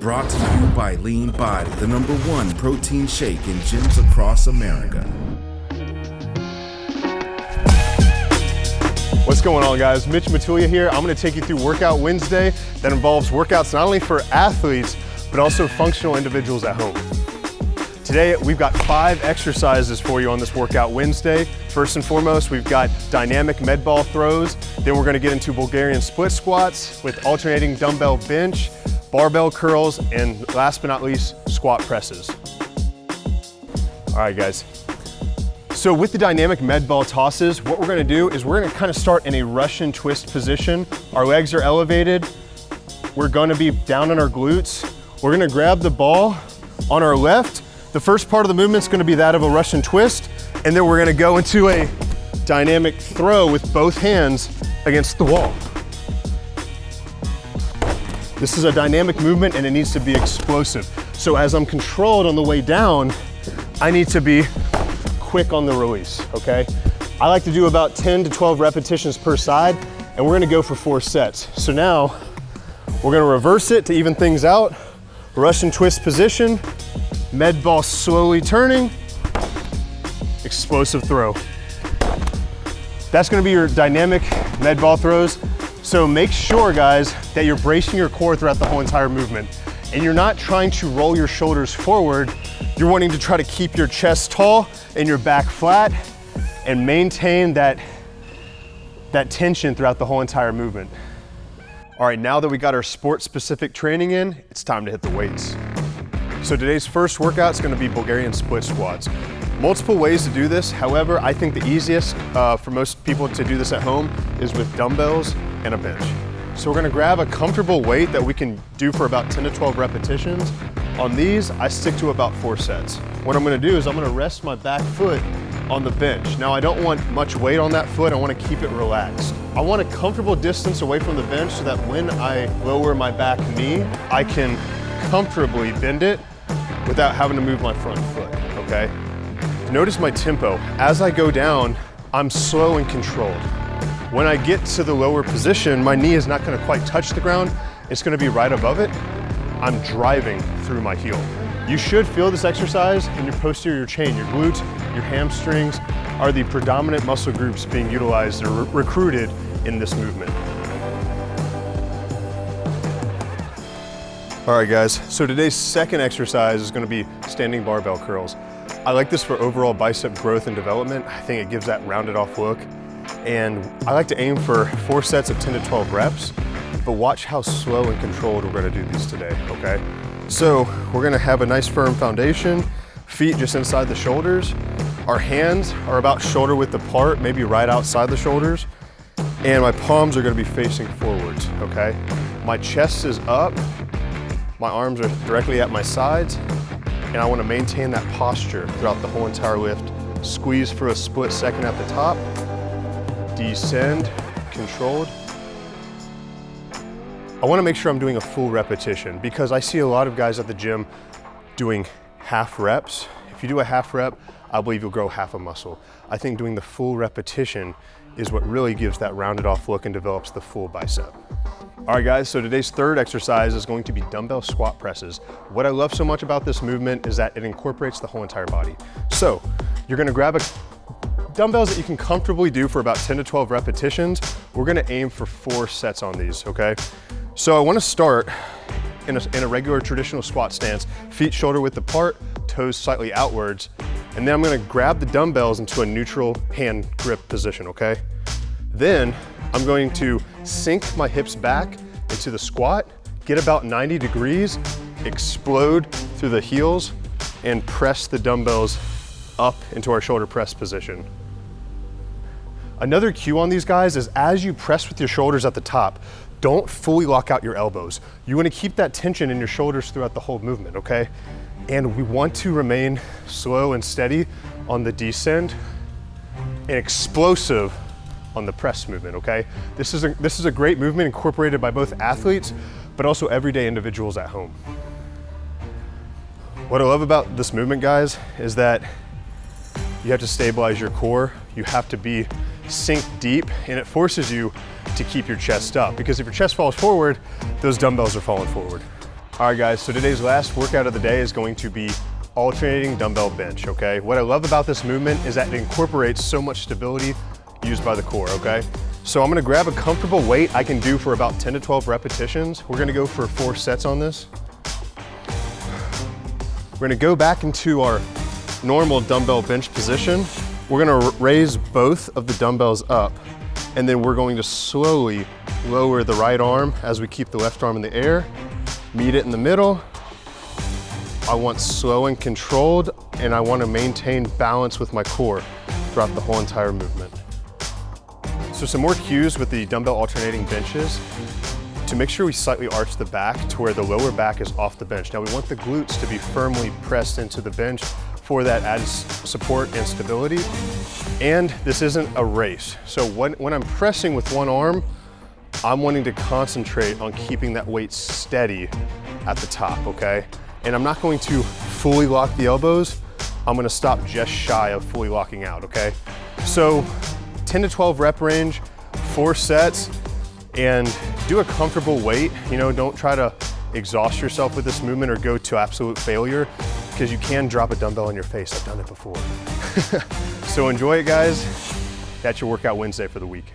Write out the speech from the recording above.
Brought to you by Lean Body, the #1 protein shake in gyms across America. What's going on, guys? Mitch here. I'm gonna take you through Workout Wednesday that involves workouts not only for athletes, but also functional individuals at home. Today, we've got 5 exercises for you on this Workout Wednesday. First and foremost, we've got dynamic med ball throws. Then we're gonna get into Bulgarian split squats with alternating dumbbell bench, barbell curls, and last but not least, squat presses. All right, guys. So with the dynamic med ball tosses, what we're gonna do is we're gonna kind of start in a Russian twist position. Our legs are elevated. We're gonna be down on our glutes. We're gonna grab the ball on our left. The first part of the movement is gonna be that of a Russian twist, and then we're gonna go into a dynamic throw with both hands against the wall. This is a dynamic movement and it needs to be explosive. So as I'm controlled on the way down, I need to be quick on the release, okay? I like to do about 10 to 12 repetitions per side, and we're gonna go for 4 sets. So now, we're gonna reverse it to even things out. Russian twist position, med ball slowly turning, explosive throw. That's gonna be your dynamic med ball throws. So make sure, guys, that you're bracing your core throughout the whole entire movement. And you're not trying to roll your shoulders forward. You're wanting to try to keep your chest tall and your back flat and maintain that tension throughout the whole entire movement. All right, now that we got our sport-specific training in, it's time to hit the weights. So today's first workout is gonna be Bulgarian split squats. Multiple ways to do this. However, I think the easiest for most people to do this at home is with dumbbells and a bench. So we're gonna grab a comfortable weight that we can do for about 10 to 12 repetitions. On these, I stick to about 4 sets. What I'm gonna do is I'm gonna rest my back foot on the bench. Now, I don't want much weight on that foot. I wanna keep it relaxed. I want a comfortable distance away from the bench so that when I lower my back knee, I can comfortably bend it without having to move my front foot, okay? Notice my tempo. As I go down, I'm slow and controlled. When I get to the lower position, my knee is not gonna quite touch the ground. It's gonna be right above it. I'm driving through my heel. You should feel this exercise in your posterior chain. Your glutes, your hamstrings are the predominant muscle groups being utilized or recruited in this movement. All right, guys, so today's second exercise is gonna be standing barbell curls. I like this for overall bicep growth and development. I think it gives that rounded off look. And I like to aim for 4 sets of 10 to 12 reps, but watch how slow and controlled we're gonna do these today, okay? So we're gonna have a nice firm foundation, feet just inside the shoulders. Our hands are about shoulder width apart, maybe right outside the shoulders. And my palms are gonna be facing forwards, okay? My chest is up, my arms are directly at my sides, and I wanna maintain that posture throughout the whole entire lift. Squeeze for a split second at the top, descend, controlled. I wanna make sure I'm doing a full repetition because I see a lot of guys at the gym doing half reps. If you do a half rep, I believe you'll grow half a muscle. I think doing the full repetition is what really gives that rounded off look and develops the full bicep. All right, guys, so today's third exercise is going to be dumbbell squat presses. What I love so much about this movement is that it incorporates the whole entire body. So you're gonna grab dumbbells that you can comfortably do for about 10 to 12 repetitions. We're gonna aim for 4 sets on these, okay? So I wanna start in a regular traditional squat stance, feet shoulder width apart, toes slightly outwards, and then I'm gonna grab the dumbbells into a neutral hand grip position, okay? Then I'm going to sink my hips back into the squat, get about 90 degrees, explode through the heels, and press the dumbbells up into our shoulder press position. Another cue on these guys is as you press with your shoulders at the top, don't fully lock out your elbows. You wanna keep that tension in your shoulders throughout the whole movement, okay? And we want to remain slow and steady on the descend and explosive on the press movement, okay? This is a great movement incorporated by both athletes, but also everyday individuals at home. What I love about this movement, guys, is that you have to stabilize your core. You have to be sink deep, and it forces you to keep your chest up, because if your chest falls forward, those dumbbells are falling forward. All right guys, so today's last workout of the day is going to be alternating dumbbell bench, okay? What I love about this movement is that it incorporates so much stability used by the core, okay? So I'm gonna grab a comfortable weight I can do for about 10 to 12 repetitions. We're gonna go for 4 sets on this. We're gonna go back into our normal dumbbell bench position. We're gonna raise both of the dumbbells up, and then we're going to slowly lower the right arm as we keep the left arm in the air. Meet it in the middle. I want slow and controlled, and I want to maintain balance with my core throughout the whole entire movement. So some more cues with the dumbbell alternating benches. To make sure we slightly arch the back to where the lower back is off the bench. Now we want the glutes to be firmly pressed into the bench for that added support and stability. And this isn't a race. So when I'm pressing with one arm, I'm wanting to concentrate on keeping that weight steady at the top, okay? And I'm not going to fully lock the elbows. I'm gonna stop just shy of fully locking out, okay? So 10 to 12 rep range, 4 sets, and do a comfortable weight. You know, don't try to exhaust yourself with this movement or go to absolute failure, because you can drop a dumbbell on your face. I've done it before. So enjoy it, guys. That's your workout Wednesday for the week.